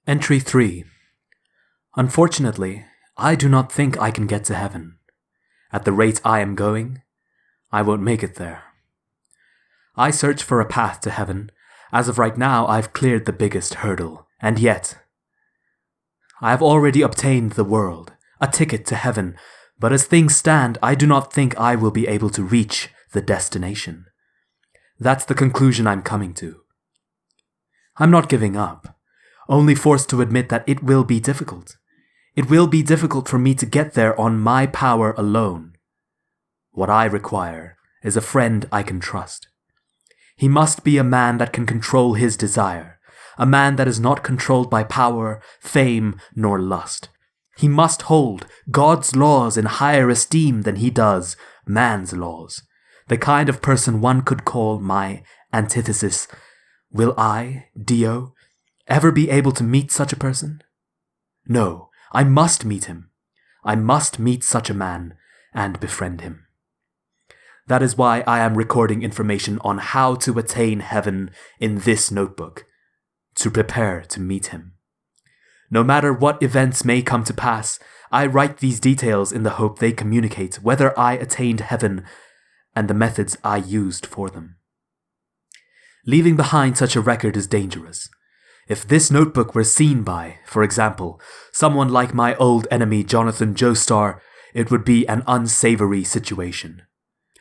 Entry 3. Unfortunately, I do not think I can get to heaven. At the rate I am going, I won't make it there. I search for a path to heaven. As of right now, I've cleared the biggest hurdle, and yet I have already obtained the world, a ticket to heaven, but as things stand, I do not think I will be able to reach the destination. That's the conclusion I'm coming to. I'm not giving up, only forced to admit that it will be difficult. It will be difficult for me to get there on my power alone. What I require is a friend I can trust. He must be a man that can control his desire, a man that is not controlled by power, fame, nor lust. He must hold God's laws in higher esteem than he does man's laws, the kind of person one could call my antithesis. Will I, Dio, ever be able to meet such a person? No, I must meet him. I must meet such a man and befriend him. That is why I am recording information on how to attain heaven in this notebook, to prepare to meet him. No matter what events may come to pass, I write these details in the hope they communicate whether I attained heaven and the methods I used for them. Leaving behind such a record is dangerous. If this notebook were seen by, for example, someone like my old enemy Jonathan Joestar, it would be an unsavory situation.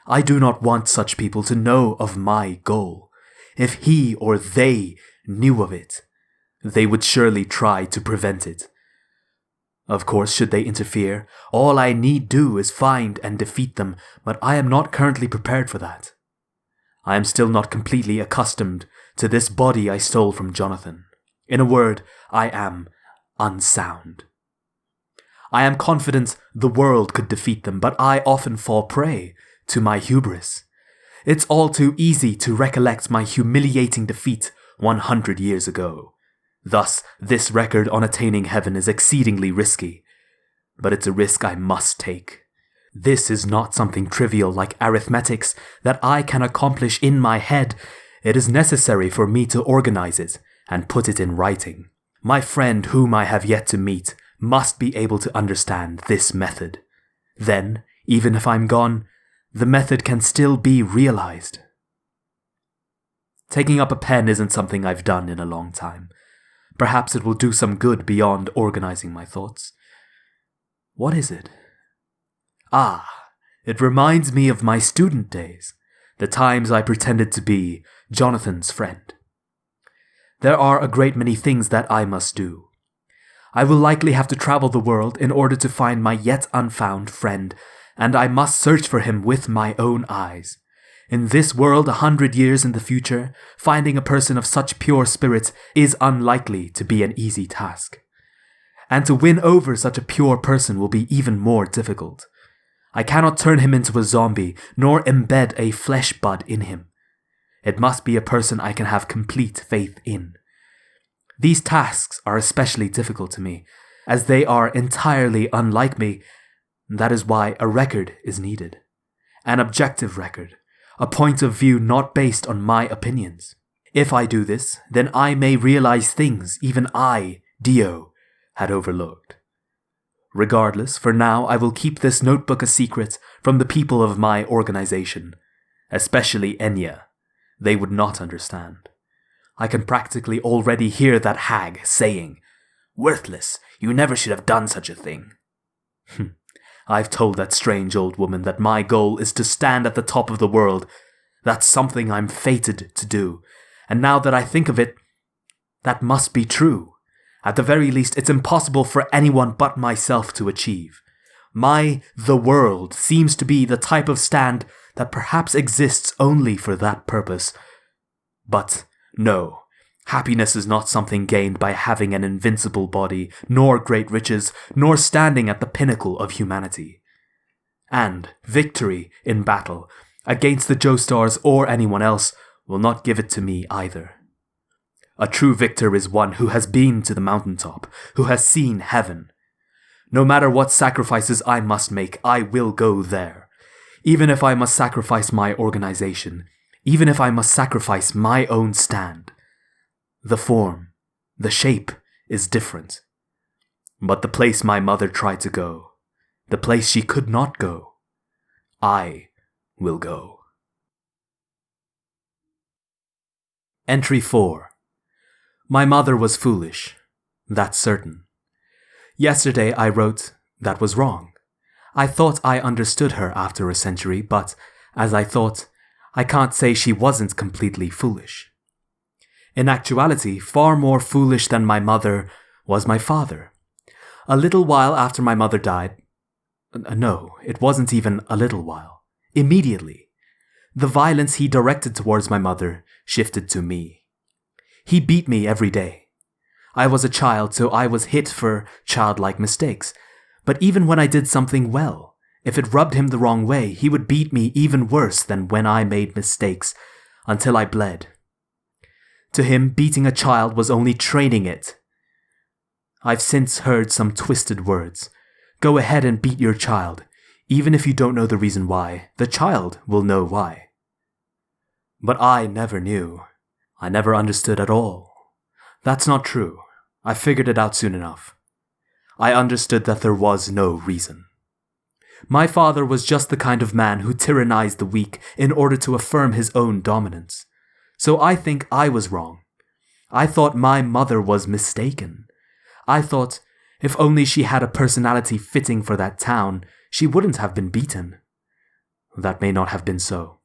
I do not want such people to know of my goal. If he or they knew of it, they would surely try to prevent it. Of course, should they interfere, all I need do is find and defeat them, but I am not currently prepared for that. I am still not completely accustomed to this body I stole from Jonathan. In a word, I am unsound. I am confident the world could defeat them, but I often fall prey to my hubris. It's all too easy to recollect my humiliating defeat 100 years ago. Thus, this record on attaining heaven is exceedingly risky, but it's a risk I must take. This is not something trivial like arithmetics that I can accomplish in my head. It is necessary for me to organize it and put it in writing. My friend whom I have yet to meet must be able to understand this method. Then, even if I'm gone, the method can still be realized. Taking up a pen isn't something I've done in a long time. Perhaps it will do some good beyond organizing my thoughts. What is it? It reminds me of my student days, the times I pretended to be Jonathan's friend. There are a great many things that I must do. I will likely have to travel the world in order to find my yet unfound friend, and I must search for him with my own eyes. In this world 100 years in the future, finding a person of such pure spirit is unlikely to be an easy task. And to win over such a pure person will be even more difficult. I cannot turn him into a zombie, nor embed a flesh bud in him. It must be a person I can have complete faith in. These tasks are especially difficult to me, as they are entirely unlike me. That is why a record is needed. An objective record. A point of view not based on my opinions. If I do this, then I may realize things even I, Dio, had overlooked. Regardless, for now I will keep this notebook a secret from the people of my organization, especially Enya. They would not understand. I can practically already hear that hag saying, "Worthless, you never should have done such a thing." I've told that strange old woman that my goal is to stand at the top of the world. That's something I'm fated to do. And now that I think of it, that must be true. At the very least, it's impossible for anyone but myself to achieve. The world seems to be the type of stand that perhaps exists only for that purpose. But no, happiness is not something gained by having an invincible body, nor great riches, nor standing at the pinnacle of humanity. And victory in battle, against the Joestars or anyone else, will not give it to me either. A true victor is one who has been to the mountaintop, who has seen heaven. No matter what sacrifices I must make, I will go there. Even if I must sacrifice my organization, even if I must sacrifice my own stand. The form, the shape is different. But the place my mother tried to go, the place she could not go, I will go. Entry 4. My mother was foolish. That's certain. Yesterday I wrote, that was wrong. I thought I understood her after a century, but, as I thought, I can't say she wasn't completely foolish. In actuality, far more foolish than my mother was my father. A little while after my mother died, no, it wasn't even a little while, immediately, the violence he directed towards my mother shifted to me. He beat me every day. I was a child, so I was hit for childlike mistakes. But even when I did something well, if it rubbed him the wrong way, he would beat me even worse than when I made mistakes, until I bled. To him, beating a child was only training it. I've since heard some twisted words. Go ahead and beat your child. Even if you don't know the reason why, the child will know why. But I never knew. I never understood at all. That's not true. I figured it out soon enough. I understood that there was no reason. My father was just the kind of man who tyrannized the weak in order to affirm his own dominance. So I think I was wrong. I thought my mother was mistaken. I thought, if only she had a personality fitting for that town, she wouldn't have been beaten. That may not have been so.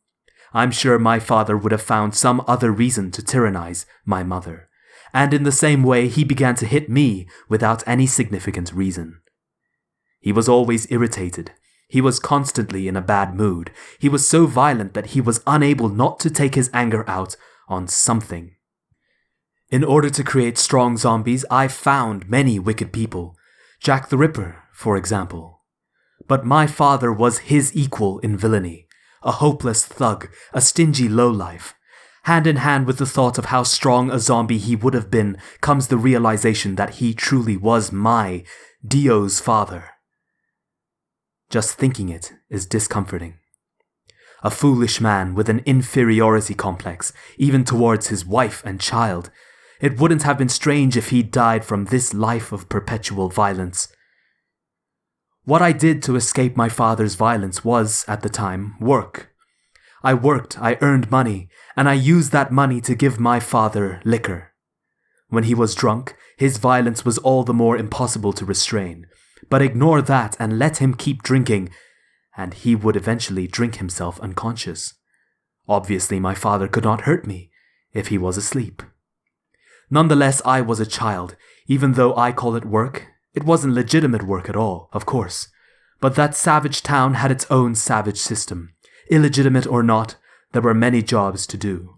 I'm sure my father would have found some other reason to tyrannize my mother. And in the same way, he began to hit me without any significant reason. He was always irritated. He was constantly in a bad mood. He was so violent that he was unable not to take his anger out on something. In order to create strong zombies, I found many wicked people. Jack the Ripper, for example. But my father was his equal in villainy. A hopeless thug, a stingy lowlife. Hand in hand with the thought of how strong a zombie he would have been comes the realization that he truly was my, Dio's father. Just thinking it is discomforting. A foolish man with an inferiority complex, even towards his wife and child. It wouldn't have been strange if he died from this life of perpetual violence. What I did to escape my father's violence was, at the time, work. I worked, I earned money, and I used that money to give my father liquor. When he was drunk, his violence was all the more impossible to restrain. But ignore that and let him keep drinking, and he would eventually drink himself unconscious. Obviously, my father could not hurt me if he was asleep. Nonetheless, I was a child. Even though I call it work, it wasn't legitimate work at all, of course. But that savage town had its own savage system. Illegitimate or not, there were many jobs to do.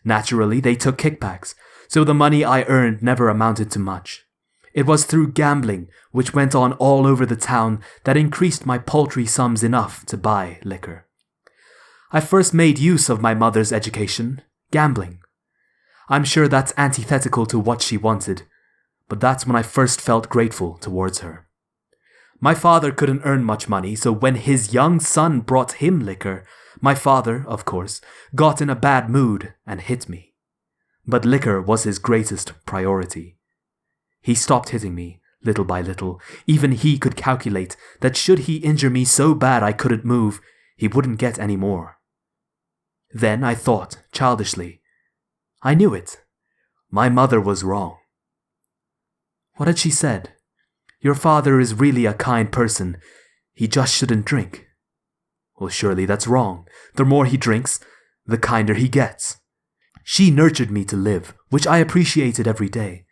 Naturally, they took kickbacks, so the money I earned never amounted to much. It was through gambling, which went on all over the town, that increased my paltry sums enough to buy liquor. I first made use of my mother's education, gambling. I'm sure that's antithetical to what she wanted, but that's when I first felt grateful towards her. My father couldn't earn much money, so when his young son brought him liquor, my father, of course, got in a bad mood and hit me. But liquor was his greatest priority. He stopped hitting me, little by little. Even he could calculate that should he injure me so bad I couldn't move, he wouldn't get any more. Then I thought, childishly, I knew it. My mother was wrong. What had she said? Your father is really a kind person. He just shouldn't drink. Well, surely that's wrong. The more he drinks, the kinder he gets. She nurtured me to live, which I appreciated every day.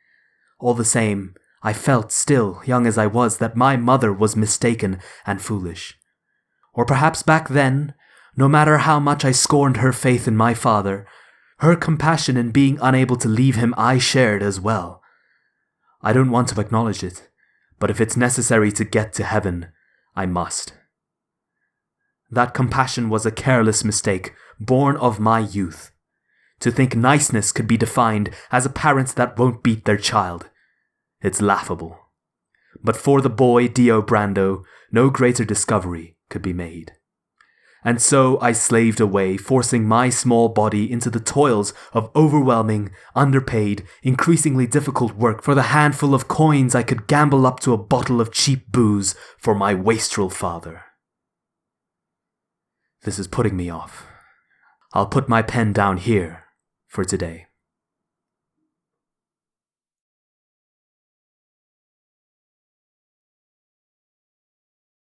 All the same, I felt still, young as I was, that my mother was mistaken and foolish. Or perhaps back then, no matter how much I scorned her faith in my father, her compassion in being unable to leave him I shared as well. I don't want to acknowledge it, but if it's necessary to get to heaven, I must. That compassion was a careless mistake, born of my youth. To think niceness could be defined as a parent that won't beat their child. It's laughable. But for the boy Dio Brando, no greater discovery could be made. And so I slaved away, forcing my small body into the toils of overwhelming, underpaid, increasingly difficult work for the handful of coins I could gamble up to a bottle of cheap booze for my wastrel father. This is putting me off. I'll put my pen down here for today.